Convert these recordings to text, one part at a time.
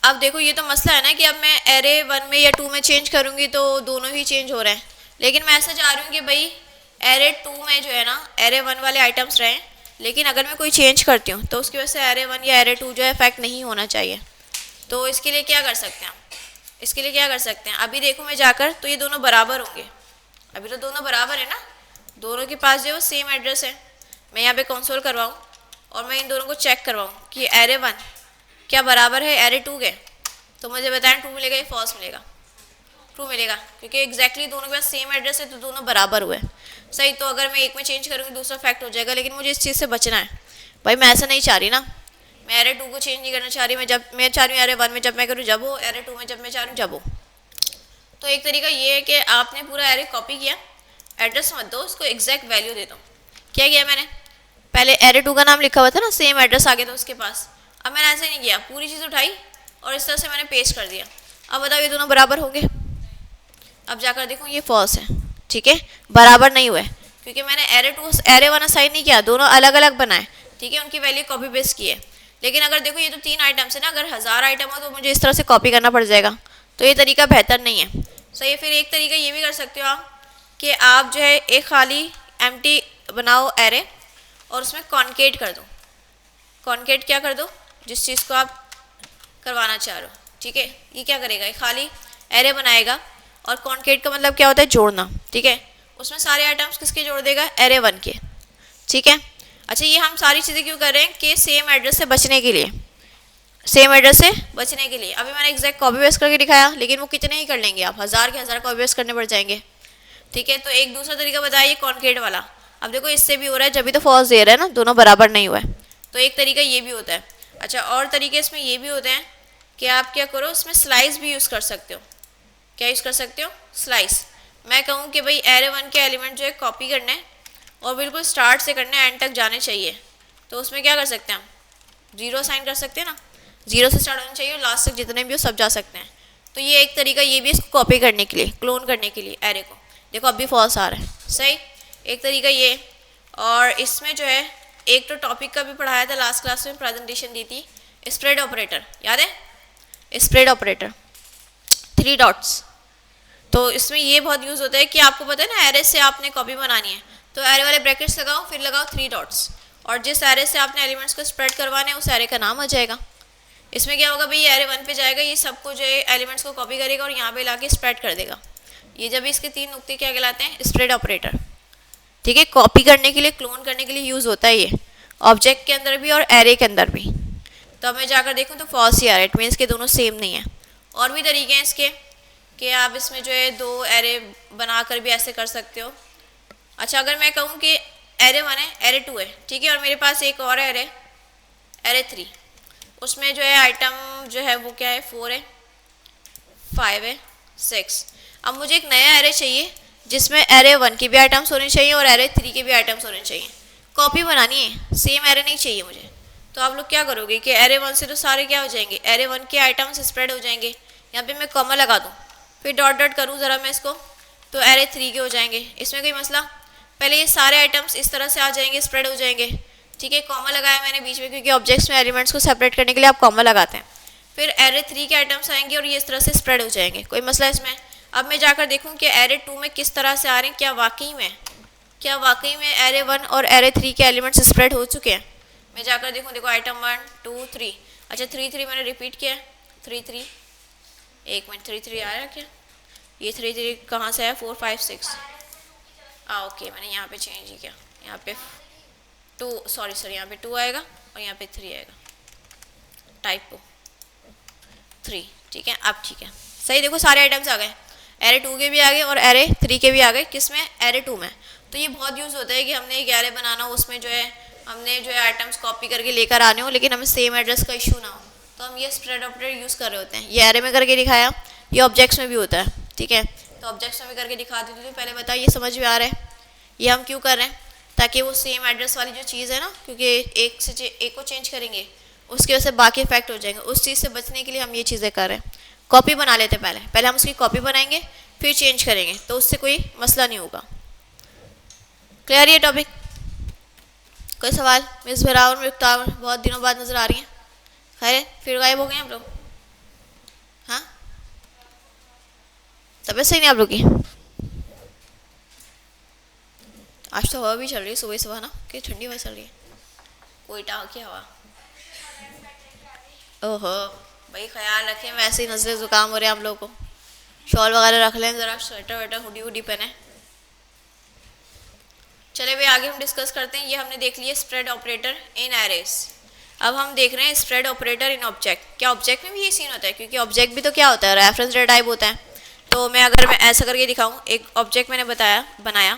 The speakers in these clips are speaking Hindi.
अब देखो ये तो मसला है ना कि अब मैं एरे 1 में या 2 में चेंज करूँगी तो दोनों ही चेंज हो रहे हैं, लेकिन मैं ऐसा चाह रही हूँ कि भाई एरे 2 में जो है ना एरे 1 वाले आइटम्स रहें, लेकिन अगर मैं कोई चेंज करती हूँ तो उसकी वजह से एरे 1 या एरे 2 जो है इफेक्ट नहीं होना चाहिए। तो इसके लिए क्या कर सकते हैं, इसके लिए क्या कर सकते हैं, अभी देखो मैं जाकर तो ये दोनों बराबर होंगे, अभी तो दोनों बराबर है ना, दोनों के पास जो है सेम एड्रेस है। मैं यहाँ पे कंसोल करवाऊँ और मैं इन दोनों को चेक करवाऊँ कि एरे 1 क्या बराबर है एरे 2 के, तो मुझे बताएं ट्रू मिलेगा या फॉल्स मिलेगा। ट्रू मिलेगा क्योंकि एग्जैक्टली दोनों के पास सेम एड्रेस है तो दोनों बराबर हुए। सही, तो अगर मैं एक में चेंज करूँगी दूसरा फैक्ट हो जाएगा, लेकिन मुझे इस चीज़ से बचना है भाई, मैं ऐसा नहीं चाह रही ना, मैं एरे 2 को चेंज नहीं करना चाह रही, मैं चाह रही हूँ एरे 1 में जब मैं करूँ जब हो, एरे 2 में जब मैं चाह रही हूँ जब हो। तो एक तरीका ये है कि आपने पूरा एरे कॉपी किया, एड्रेस मत दो, उसको एग्जैक्ट वैल्यू दे दो। क्या किया मैंने, पहले एरे 2 का नाम लिखा हुआ था ना, सेम एड्रेस आ गया था उसके पास, अब मैंने ऐसे नहीं किया, पूरी चीज़ उठाई और इस तरह से मैंने पेस्ट कर दिया। अब बताओ ये दोनों बराबर होंगे, अब जाकर देखो ये फॉल्स है, ठीक है, बराबर नहीं हुए क्योंकि मैंने एरे 2 एरे 1 असाइन नहीं किया, दोनों अलग अलग बनाए, ठीक है, उनकी वैल्यू कॉपी पेस्ट की है। लेकिन अगर देखो ये तो 3 आइटम्स है ना, अगर 1000 आइटम हो तो मुझे इस तरह से कॉपी करना पड़ जाएगा, तो ये तरीका बेहतर नहीं है। सही है, फिर एक तरीका ये भी कर सकते हो आप कि आप जो है एक खाली एम्प्टी बनाओ एरे और उसमें कॉन्केट कर दो। कॉन्केट क्या कर दो, जिस चीज़ को आप करवाना चाह रहे हो, ठीक है, ये क्या करेगा, ये खाली एरे बनाएगा और कॉन्केट का मतलब क्या होता है, जोड़ना, ठीक है, उसमें सारे आइटम्स किसके जोड़ देगा, एरे 1 के, ठीक है। अच्छा ये हम सारी चीज़ें क्यों कर रहे हैं कि सेम एड्रेस से बचने के लिए, सेम एड्रेस से बचने के लिए। अभी मैंने एग्जैक्ट कॉपी पेस्ट करके दिखाया, लेकिन वो कितने ही कर लेंगे आप, 1000 के 1000 कॉपी पेस्ट करने पड़ जाएंगे, ठीक है। तो एक दूसरा तरीका बताइए कॉन्केट वाला, अब देखो इससे भी हो रहा है, जब भी तो फॉल्स दे रहा है ना, दोनों बराबर नहीं हुआ है, तो एक तरीका ये भी होता है। अच्छा और तरीके इसमें ये भी होते हैं कि आप क्या करो, इसमें स्लाइस भी यूज़ कर सकते हो। क्या यूज़ कर सकते हो, स्लाइस। मैं कहूँ कि भाई एरे 1 के एलिमेंट जो है कॉपी करने हैं और बिल्कुल स्टार्ट से करने एंड तक जाने चाहिए, तो उसमें क्या कर सकते हैं हम, जीरो साइन कर सकते हैं ना, जीरो से स्टार्ट होना चाहिए और लास्ट तक जितने भी हो सब जा सकते हैं। तो ये एक तरीका ये भी इसको कॉपी करने के लिए, क्लोन करने के लिए एरे को। देखो अब भी फॉल्स आ रहा है, सही, एक तरीका ये। और इसमें जो है एक तो टॉपिक का भी पढ़ाया था लास्ट क्लास में, प्रेजेंटेशन दी थी, स्प्रेड ऑपरेटर, याद है, स्प्रेड ऑपरेटर, 3 डॉट्स। तो इसमें ये बहुत यूज़ होता है कि आपको पता है ना एरे से आपने कॉपी बनानी है, तो एरे वाले ब्रैकेट्स लगाओ, फिर लगाओ 3 डॉट्स, और जिस एरे से आपने एलिमेंट्स को स्प्रेड करवाने हैं उस एरे का नाम आ जाएगा। इसमें क्या होगा भाई, एरे 1 पे जाएगा, ये सबको जो है एलिमेंट्स को कॉपी करेगा और यहाँ पे लाके स्प्रेड कर देगा। ये जब इसके 3 नुक्ते क्या कहलाते हैं, स्प्रेड ऑपरेटर, ठीक है। कॉपी करने के लिए, क्लोन करने के लिए यूज़ होता है ये, ऑब्जेक्ट के अंदर भी और एरे के अंदर भी। तो अब मैं जाकर देखूँ तो फॉल्स ही आ रहा है, इट मीन्स के दोनों सेम नहीं है। और भी तरीके हैं इसके कि आप इसमें जो है 2 एरे बनाकर भी ऐसे कर सकते हो। अच्छा अगर मैं कहूँ कि एरे 1 है, एरे 2 है, ठीक है, और मेरे पास एक और एरे, एरे 3, उसमें जो है आइटम जो है वो क्या है, 4 है, 5 है, 6। अब मुझे एक नया एरे चाहिए जिसमें एरे 1 की भी आइटम्स होने चाहिए और एरे 3 के भी आइटम्स होने चाहिए। कॉपी बनानी है, सेम एरे नहीं चाहिए मुझे। तो आप लोग क्या करोगे कि एरे 1 से तो सारे क्या हो जाएंगे, एरे 1 के आइटम्स स्प्रेड हो जाएंगे, यहाँ पे मैं कॉमा लगा दूँ, फिर डॉट डॉट करूँ ज़रा मैं इसको, तो एरे 3 के हो जाएंगे। इसमें कोई मसला, पहले ये सारे आइटम्स इस तरह से आ जाएंगे, स्प्रेड हो जाएंगे, ठीक है। कॉमा लगाया मैंने बीच में क्योंकि ऑब्जेक्ट्स में एलिमेंट्स को सेपरेट करने के लिए आप कॉमा लगाते हैं। फिर एरे 3 के आइटम्स आएंगे और ये इस तरह से स्प्रेड हो जाएंगे, कोई मसला इसमें। अब मैं जाकर देखूँ कि एरे 2 में किस तरह से आ रहे हैं, क्या वाकई में एरे 1 और एरे 3 के एलिमेंट्स स्प्रेड हो चुके हैं। मैं जाकर देखूँ, देखो आइटम 1 2 3, अच्छा 3 3 मैंने रिपीट किया, 3 3, एक मिनट 3 3 आया क्या, ये 3 3 कहाँ से आया, 4 5 6, ओके मैंने यहाँ पे चेंज ही किया, यहाँ पे 2 सॉरी यहाँ पे 2 आएगा और यहाँ पे 3 आएगा, टाइप 3, ठीक है। अब ठीक है, सही, देखो सारे आइटम्स आ गए, एरे 2 के भी आ गए और एरे 3 के भी आ गए, किस में, एरे 2 में। तो ये बहुत यूज़ होता है कि हमने एक एरे बनाना हो, उसमें जो है हमने जो है आइटम्स कॉपी करके लेकर आने हो, लेकिन हमें सेम एड्रेस का इशू ना हो, तो हम ये स्प्रेड ऑपरेटर यूज़ कर रहे होते हैं। ये एरे में करके दिखाया, ये ऑब्जेक्ट्स में भी होता है, ठीक है। तो ऑब्जेक्ट्स में भी करके दिखा देती थी, पहले बताइए ये समझ में आ रहा है, ये हम क्यों कर रहे हैं, ताकि वो सेम एड्रेस वाली जो चीज़ है ना, क्योंकि एक को चेंज करेंगे उसकी वजह से बाकी इफेक्ट हो जाएंगे, उस चीज़ से बचने के लिए हम ये चीज़ें कर रहे हैं। कॉपी बना लेते हैं, पहले हम उसकी कॉपी बनाएंगे फिर चेंज करेंगे, तो उससे कोई मसला नहीं होगा। क्लियर ये टॉपिक, कोई सवाल। मिस बराबर मुख्तार बहुत दिनों बाद नज़र आ रही हैं, खैर फिर गायब हो गए हम लोग। तबीयत सही नहीं आप लोग की? आज तो हवा भी चल रही है सुबह सुबह ना, कि ठंडी हवा चल रही है, कोयटा की हवा। ओहो, भाई ख्याल रखें, वैसे ही नज़ले ज़ुकाम हो रहे हैं हम लोग को। शॉल वगैरह रख लें ज़रा, स्वेटर वेटर हुडी हुडी पहने। चले भाई आगे हम डिस्कस करते हैं। ये हमने देख लिया स्प्रेड ऑपरेटर इन एरेस। अब हम देख रहे हैं स्प्रेड ऑपरेटर इन ऑब्जेक्ट। क्या ऑब्जेक्ट में भी ये सीन होता है? क्योंकि ऑब्जेक्ट भी तो क्या होता है, रेफरेंस डेटा टाइप होता है। तो मैं ऐसा करके दिखाऊं, एक ऑब्जेक्ट मैंने बनाया,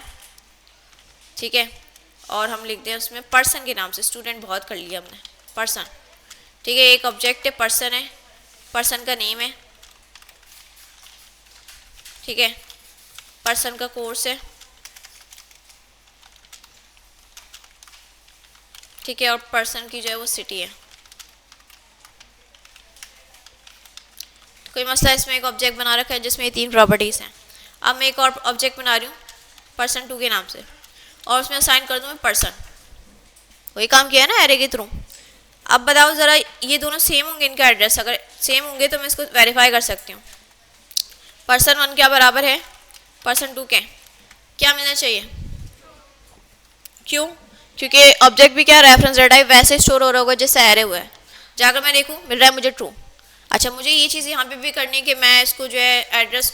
ठीक है, और हम लिखते हैं उसमें पर्सन के नाम से। स्टूडेंट बहुत कर लिया हमने, पर्सन, ठीक है। एक ऑब्जेक्ट है, पर्सन है, पर्सन का नेम है, ठीक है, पर्सन का कोर्स है, ठीक है, और पर्सन की जो है वो सिटी है। कोई मसला, इसमें एक ऑब्जेक्ट बना रखा है जिसमें 3 प्रॉपर्टीज़ हैं। अब मैं एक और ऑब्जेक्ट बना रही हूँ पर्सन 2 के नाम से, और उसमें असाइन कर दूँ मैं पर्सन। वही काम किया है ना एरे के थ्रू। अब बताओ ज़रा, ये दोनों सेम होंगे इनका एड्रेस? अगर सेम होंगे तो मैं इसको वेरीफाई कर सकती हूँ। पर्सन 1 क्या बराबर है पर्सन 2 के? क्या मिलना चाहिए? क्यों? क्योंकि ऑब्जेक्ट भी क्या रेफरेंस डेटा वैसे स्टोर हो रहा होगा जैसे एरे हुआ है। जाकर मैं देखूँ मिल रहा है मुझे ट्रू। अच्छा, मुझे ये चीज़ यहाँ पे भी करनी है कि मैं इसको जो है एड्रेस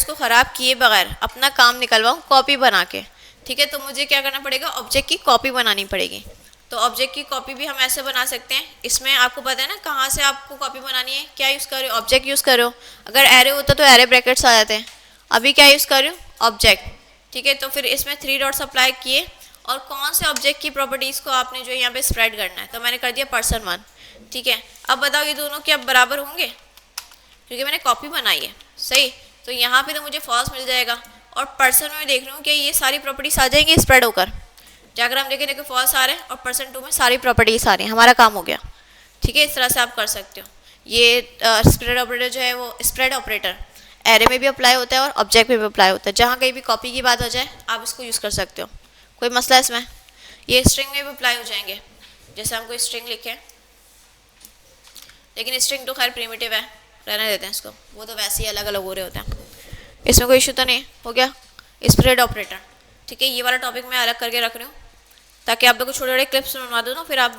को ख़राब किए बगैर अपना काम निकलवाऊँ कॉपी बना के, ठीक है। तो मुझे क्या करना पड़ेगा, ऑब्जेक्ट की कॉपी बनानी पड़ेगी। तो ऑब्जेक्ट की कॉपी भी हम ऐसे बना सकते हैं। इसमें आपको पता है ना कहाँ से आपको कॉपी बनानी है, क्या यूज़ कर रहे हो, ऑब्जेक्ट यूज़ कर रहे हो। अगर एरे होता तो एरे ब्रैकेट्स आ जाते हैं। अभी क्या यूज़ कर रही हूँ, ऑब्जेक्ट, ठीक है। तो फिर इसमें 3 डॉट्स अप्लाई किए, और कौन से ऑब्जेक्ट की प्रॉपर्टीज़ को आपने जो यहाँ पे स्प्रेड करना है, तो मैंने कर दिया पर्सन 1, ठीक है। अब बताओ ये दोनों क्या बराबर होंगे? क्योंकि मैंने कॉपी बनाई है, सही। तो यहाँ पे तो मुझे फॉल्स मिल जाएगा, और पर्सन में देख रही हूँ कि ये सारी प्रॉपर्टीज आ जाएंगी स्प्रेड होकर। जाकर हम देखेंगे कि फॉल्स आ रहे हैं, और पर्सन 2 में सारी प्रॉपर्टीज आ रही हैं, हमारा काम हो गया, ठीक है। इस तरह से आप कर सकते हो। ये स्प्रेड ऑपरेटर जो है वो स्प्रेड ऑपरेटर एरे में भी अप्लाई होता है और ऑब्जेक्ट में भी अप्लाई होता है। जहाँ कहीं भी कॉपी की बात हो जाए आप इसको यूज़ कर सकते हो, कोई मसला इसमें। ये स्ट्रिंग में भी अप्लाई हो जाएंगे, जैसे हम कोई स्ट्रिंग लिखें, लेकिन स्ट्रिंग तो खैर प्रिमिटिव है, रहने देते हैं इसको, वो तो वैसे ही अलग अलग हो रहे होते हैं, इसमें कोई इशू तो नहीं। हो गया स्प्रेड ऑपरेटर, ठीक है। ये वाला टॉपिक मैं अलग करके रख रही हूँ ताकि आप लोग को छोटे छोटे क्लिप्स बनवा दो ना, फिर आप लोग